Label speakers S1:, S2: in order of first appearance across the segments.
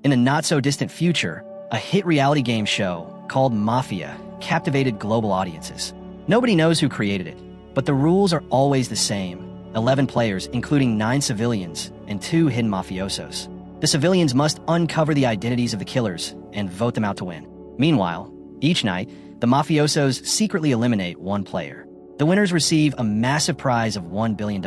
S1: In the not-so-distant future, a hit reality game show called Mafia captivated global audiences. Nobody knows who created it, but the rules are always the same. 11 players, including 9 civilians and 2 hidden mafiosos. The civilians must uncover the identities of the killers and vote them out to win. Meanwhile, each night, the mafiosos secretly eliminate one player. The winners receive a massive prize of $1 billion,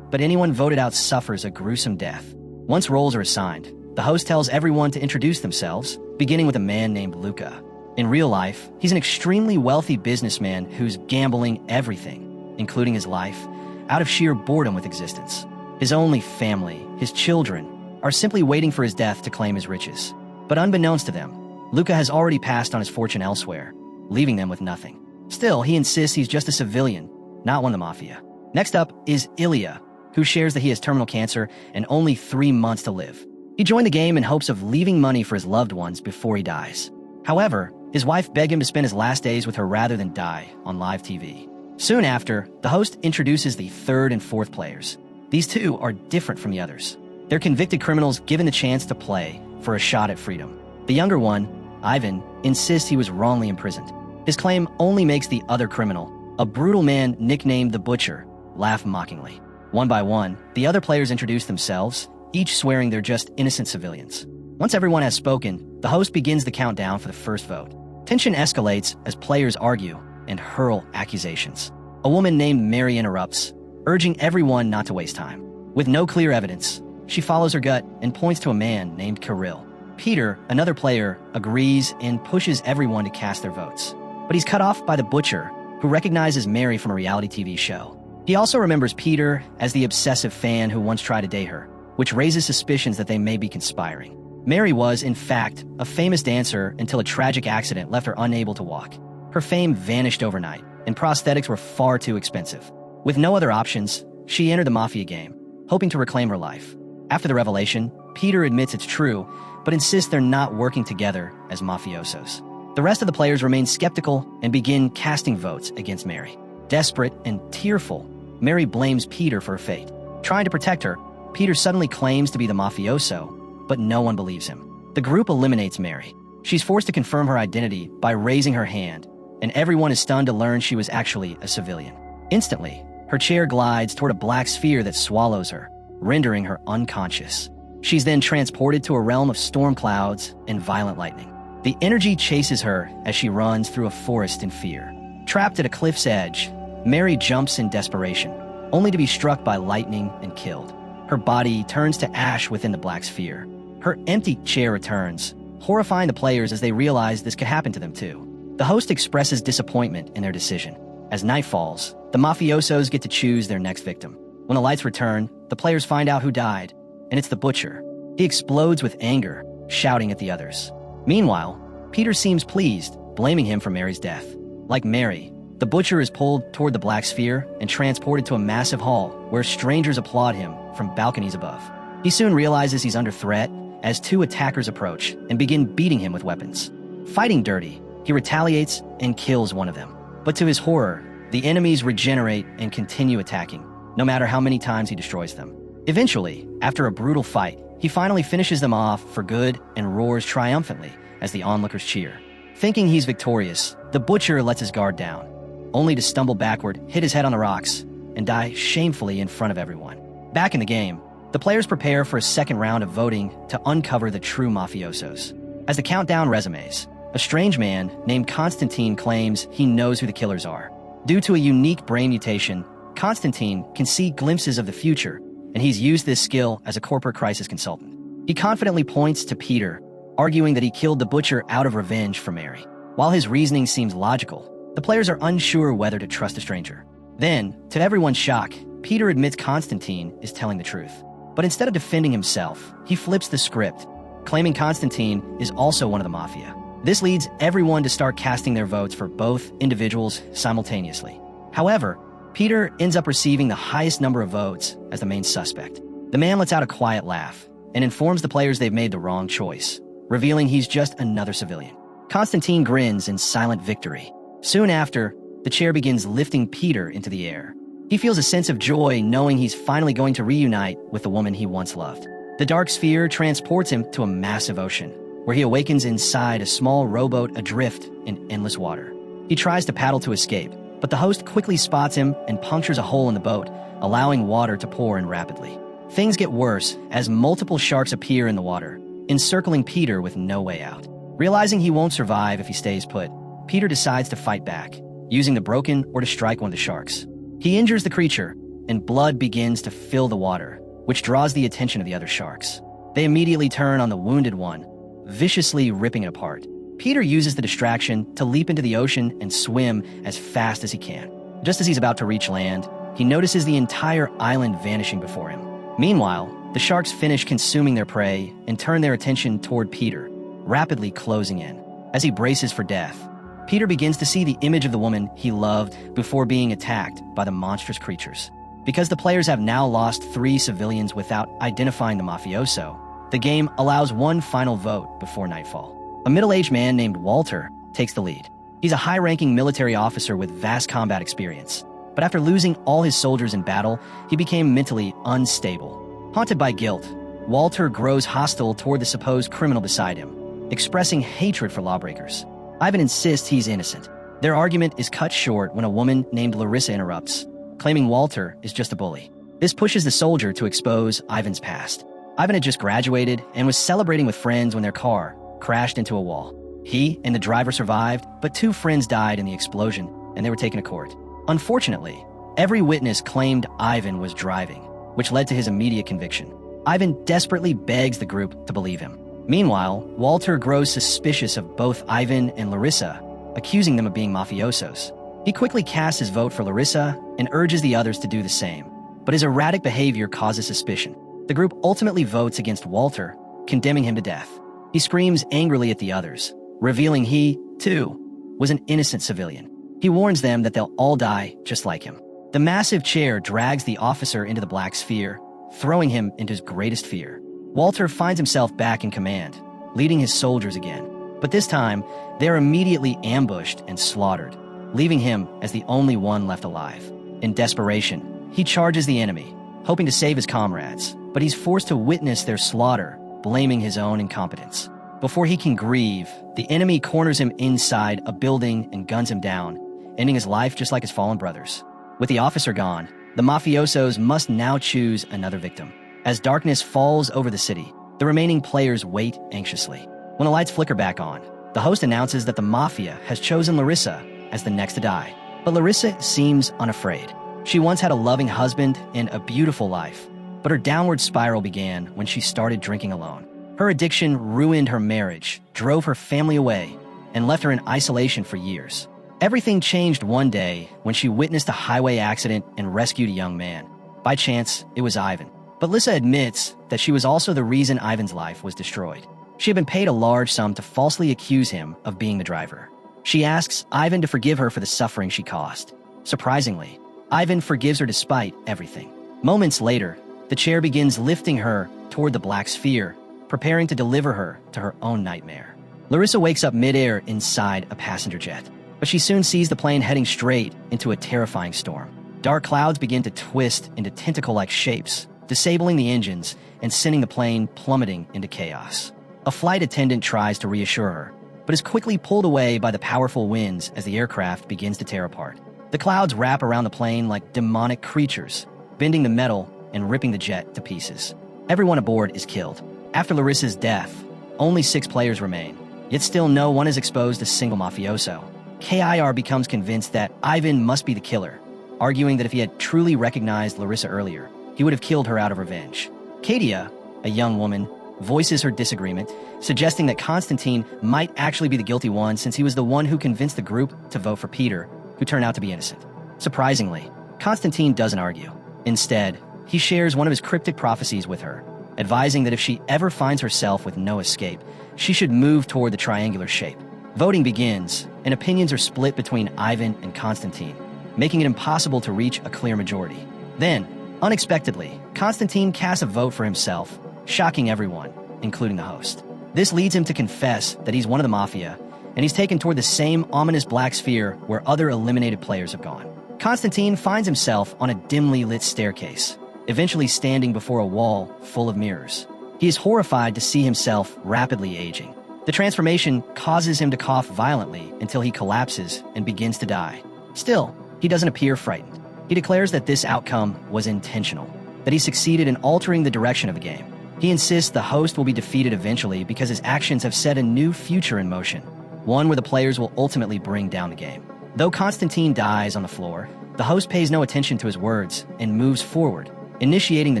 S1: but anyone voted out suffers a gruesome death. Once roles are assigned, the host tells everyone to introduce themselves, beginning with a man named Luca. In real life, he's an extremely wealthy businessman who's gambling everything, including his life, out of sheer boredom with existence. His only family, his children, are simply waiting for his death to claim his riches. But unbeknownst to them, Luca has already passed on his fortune elsewhere, leaving them with nothing. Still, he insists he's just a civilian, not one of the mafia. Next up is Ilya, who shares that he has terminal cancer and only 3 months to live. He joined the game in hopes of leaving money for his loved ones before he dies. However, his wife begged him to spend his last days with her rather than die on live TV. Soon after, the host introduces the 3rd and 4th players. These 2 are different from the others. They're convicted criminals given the chance to play for a shot at freedom. The younger one, Ivan, insists he was wrongly imprisoned. His claim only makes the other criminal, a brutal man nicknamed the Butcher, laugh mockingly. One by one, the other players introduce themselves, each swearing they're just innocent civilians. Once everyone has spoken, the host begins the countdown for the first vote. Tension escalates as players argue and hurl accusations. A woman named Mary interrupts, urging everyone not to waste time. With no clear evidence, she follows her gut and points to a man named Kirill. Peter, another player, agrees and pushes everyone to cast their votes. But he's cut off by the Butcher, who recognizes Mary from a reality TV show. He also remembers Peter as the obsessive fan who once tried to date her, which raises suspicions that they may be conspiring. Mary was, in fact, a famous dancer until a tragic accident left her unable to walk. Her fame vanished overnight, and prosthetics were far too expensive. With no other options, she entered the Mafia game, hoping to reclaim her life. After the revelation, Peter admits it's true, but insists they're not working together as mafiosos. The rest of the players remain skeptical and begin casting votes against Mary. Desperate and tearful, Mary blames Peter for her fate. Trying to protect her, Peter suddenly claims to be the mafioso, but no one believes him. The group eliminates Mary. She's forced to confirm her identity by raising her hand, and everyone is stunned to learn she was actually a civilian. Instantly, her chair glides toward a black sphere that swallows her, rendering her unconscious. She's then transported to a realm of storm clouds and violent lightning. The energy chases her as she runs through a forest in fear. Trapped at a cliff's edge, Mary jumps in desperation, only to be struck by lightning and killed. Her body turns to ash within the black sphere. Her empty chair returns, horrifying the players as they realize this could happen to them too. The host expresses disappointment in their decision. As night falls, the mafiosos get to choose their next victim. When the lights return, the players find out who died, and it's the Butcher. He explodes with anger, shouting at the others. Meanwhile, Peter seems pleased, blaming him for Mary's death. Like Mary, the Butcher is pulled toward the black sphere and transported to a massive hall where strangers applaud him from balconies above. He soon realizes he's under threat as 2 attackers approach and begin beating him with weapons. Fighting dirty, he retaliates and kills one of them. But to his horror, the enemies regenerate and continue attacking, no matter how many times he destroys them. Eventually, after a brutal fight, he finally finishes them off for good and roars triumphantly as the onlookers cheer. Thinking he's victorious, the Butcher lets his guard down, only to stumble backward, hit his head on the rocks, and die shamefully in front of everyone. Back in the game, the players prepare for a second round of voting to uncover the true mafiosos. As the countdown resumes, a strange man named Constantine claims he knows who the killers are. Due to a unique brain mutation, Constantine can see glimpses of the future, and he's used this skill as a corporate crisis consultant. He confidently points to Peter, arguing that he killed the Butcher out of revenge for Mary. While his reasoning seems logical, the players are unsure whether to trust a stranger. Then, to everyone's shock, Peter admits Constantine is telling the truth. But instead of defending himself, he flips the script, claiming Constantine is also one of the Mafia. This leads everyone to start casting their votes for both individuals simultaneously. However, Peter ends up receiving the highest number of votes as the main suspect. The man lets out a quiet laugh and informs the players they've made the wrong choice, revealing he's just another civilian. Constantine grins in silent victory. Soon after, the chair begins lifting Peter into the air. He feels a sense of joy knowing he's finally going to reunite with the woman he once loved. The dark sphere transports him to a massive ocean, where he awakens inside a small rowboat adrift in endless water. He tries to paddle to escape, but the host quickly spots him and punctures a hole in the boat, allowing water to pour in rapidly. Things get worse as multiple sharks appear in the water, encircling Peter with no way out. Realizing he won't survive if he stays put, Peter decides to fight back, using the broken oar to strike one of the sharks. He injures the creature, and blood begins to fill the water, which draws the attention of the other sharks. They immediately turn on the wounded one, viciously ripping it apart. Peter uses the distraction to leap into the ocean and swim as fast as he can. Just as he's about to reach land, he notices the entire island vanishing before him. Meanwhile, the sharks finish consuming their prey and turn their attention toward Peter, rapidly closing in. As he braces for death, Peter begins to see the image of the woman he loved before being attacked by the monstrous creatures. Because the players have now lost 3 civilians without identifying the mafioso, the game allows one final vote before nightfall. A middle-aged man named Walter takes the lead. He's a high-ranking military officer with vast combat experience, but after losing all his soldiers in battle, he became mentally unstable. Haunted by guilt, Walter grows hostile toward the supposed criminal beside him, expressing hatred for lawbreakers. Ivan insists he's innocent. Their argument is cut short when a woman named Larissa interrupts, claiming Walter is just a bully. This pushes the soldier to expose Ivan's past. Ivan had just graduated and was celebrating with friends when their car crashed into a wall. He and the driver survived, but 2 friends died in the explosion, and they were taken to court. Unfortunately, every witness claimed Ivan was driving, which led to his immediate conviction. Ivan desperately begs the group to believe him. Meanwhile, Walter grows suspicious of both Ivan and Larissa, accusing them of being mafiosos. He quickly casts his vote for Larissa and urges the others to do the same, but his erratic behavior causes suspicion. The group ultimately votes against Walter, condemning him to death. He screams angrily at the others, revealing he, too, was an innocent civilian. He warns them that they'll all die just like him. The massive chair drags the officer into the black sphere, throwing him into his greatest fear. Walter finds himself back in command, leading his soldiers again. But this time, they're immediately ambushed and slaughtered, leaving him as the only one left alive. In desperation, he charges the enemy, hoping to save his comrades, but he's forced to witness their slaughter, blaming his own incompetence. Before he can grieve, the enemy corners him inside a building and guns him down, ending his life just like his fallen brothers. With the officer gone, the mafiosos must now choose another victim. As darkness falls over the city, the remaining players wait anxiously. When the lights flicker back on, the host announces that the Mafia has chosen Larissa as the next to die. But Larissa seems unafraid. She once had a loving husband and a beautiful life, but her downward spiral began when she started drinking alone. Her addiction ruined her marriage, drove her family away, and left her in isolation for years. Everything changed one day when she witnessed a highway accident and rescued a young man. By chance, it was Ivan. But Larissa admits that she was also the reason Ivan's life was destroyed. She had been paid a large sum to falsely accuse him of being the driver. She asks Ivan to forgive her for the suffering she caused. Surprisingly, Ivan forgives her despite everything. Moments later, the chair begins lifting her toward the black sphere, preparing to deliver her to her own nightmare. Larissa wakes up midair inside a passenger jet, but she soon sees the plane heading straight into a terrifying storm. Dark clouds begin to twist into tentacle-like shapes, disabling the engines and sending the plane plummeting into chaos. A flight attendant tries to reassure her, but is quickly pulled away by the powerful winds as the aircraft begins to tear apart. The clouds wrap around the plane like demonic creatures, bending the metal and ripping the jet to pieces. Everyone aboard is killed. After Larissa's death, only 6 players remain, yet still no one has exposed a single mafioso. KIR becomes convinced that Ivan must be the killer, arguing that if he had truly recognized Larissa earlier, he would have killed her out of revenge. Katia, a young woman, voices her disagreement, suggesting that Constantine might actually be the guilty one since he was the one who convinced the group to vote for Peter, who turned out to be innocent. Surprisingly, Constantine doesn't argue. Instead, he shares one of his cryptic prophecies with her, advising that if she ever finds herself with no escape, she should move toward the triangular shape. Voting begins, and opinions are split between Ivan and Constantine, making it impossible to reach a clear majority. Then, unexpectedly, Constantine casts a vote for himself, shocking everyone, including the host. This leads him to confess that he's one of the Mafia, and he's taken toward the same ominous black sphere where other eliminated players have gone. Constantine finds himself on a dimly lit staircase, eventually standing before a wall full of mirrors. He is horrified to see himself rapidly aging. The transformation causes him to cough violently until he collapses and begins to die. Still, he doesn't appear frightened. He declares that this outcome was intentional, that he succeeded in altering the direction of the game. He insists the host will be defeated eventually because his actions have set a new future in motion, one where the players will ultimately bring down the game. Though Constantine dies on the floor, the host pays no attention to his words and moves forward, initiating the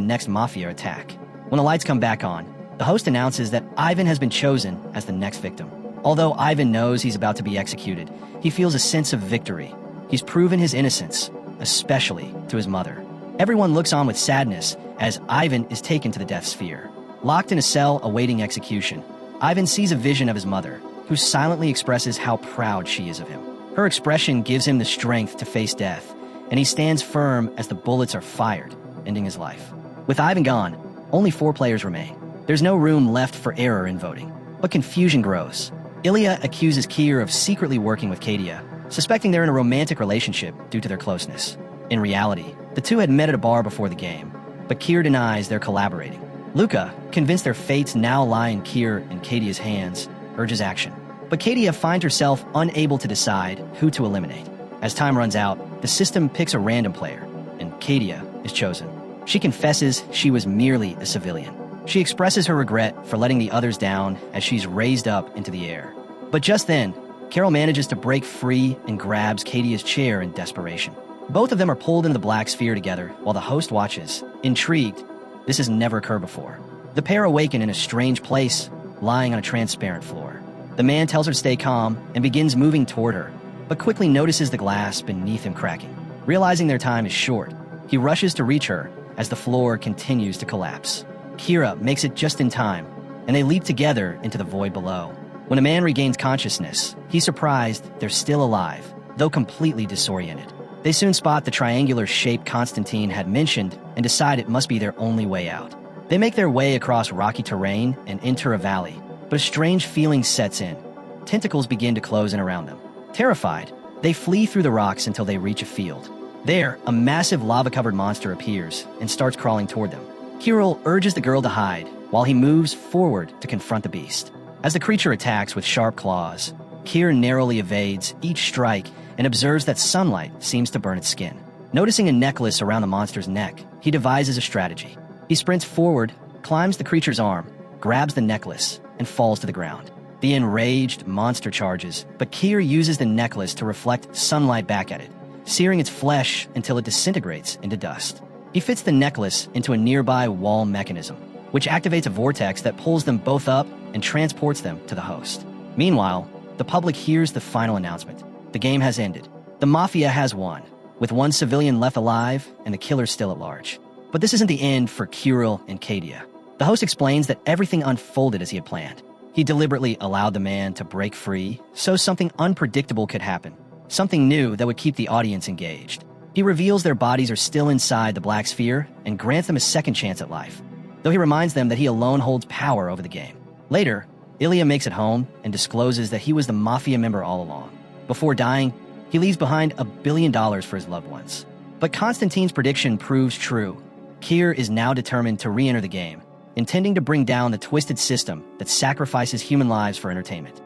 S1: next Mafia attack. When the lights come back on, the host announces that Ivan has been chosen as the next victim. Although Ivan knows he's about to be executed, he feels a sense of victory. He's proven his innocence, especially to his mother. Everyone looks on with sadness as Ivan is taken to the death sphere. Locked in a cell awaiting execution, Ivan sees a vision of his mother, who silently expresses how proud she is of him. Her expression gives him the strength to face death, and he stands firm as the bullets are fired, ending his life. With Ivan gone, only 4 players remain. There's no room left for error in voting, but confusion grows. Ilya accuses Kier of secretly working with Katia, suspecting they're in a romantic relationship due to their closeness. In reality, the two had met at a bar before the game, but Kier denies they're collaborating. Luca, convinced their fates now lie in Kier and Katia's hands, urges action. But Katia finds herself unable to decide who to eliminate. As time runs out, the system picks a random player, and Katia is chosen. She confesses she was merely a civilian. She expresses her regret for letting the others down as she's raised up into the air. But just then, Carol manages to break free and grabs Katia's chair in desperation. Both of them are pulled into the black sphere together while the host watches, intrigued. This has never occurred before. The pair awaken in a strange place, lying on a transparent floor. The man tells her to stay calm and begins moving toward her, but quickly notices the glass beneath him cracking. Realizing their time is short, he rushes to reach her as the floor continues to collapse. Kira makes it just in time, and they leap together into the void below. When the man regains consciousness, he's surprised they're still alive, though completely disoriented. They soon spot the triangular shape Constantine had mentioned and decide it must be their only way out. They make their way across rocky terrain and enter a valley, but a strange feeling sets in. Tentacles begin to close in around them. Terrified, they flee through the rocks until they reach a field. There, a massive lava-covered monster appears and starts crawling toward them. Kirill urges the girl to hide, while he moves forward to confront the beast. As the creature attacks with sharp claws, Kier narrowly evades each strike and observes that sunlight seems to burn its skin. Noticing a necklace around the monster's neck, he devises a strategy. He sprints forward, climbs the creature's arm, grabs the necklace, and falls to the ground. The enraged monster charges, but Kier uses the necklace to reflect sunlight back at it, searing its flesh until it disintegrates into dust. He fits the necklace into a nearby wall mechanism, which activates a vortex that pulls them both up and transports them to the host. Meanwhile, the public hears the final announcement. The game has ended. The Mafia has won, with one civilian left alive and the killer still at large. But this isn't the end for Kirill and Katia. The host explains that everything unfolded as he had planned. He deliberately allowed the man to break free so something unpredictable could happen, something new that would keep the audience engaged. He reveals their bodies are still inside the black sphere and grants them a second chance at life, though he reminds them that he alone holds power over the game. Later, Ilya makes it home and discloses that he was the Mafia member all along. Before dying, he leaves behind $1 billion for his loved ones. But Constantine's prediction proves true. Kier is now determined to re-enter the game, intending to bring down the twisted system that sacrifices human lives for entertainment.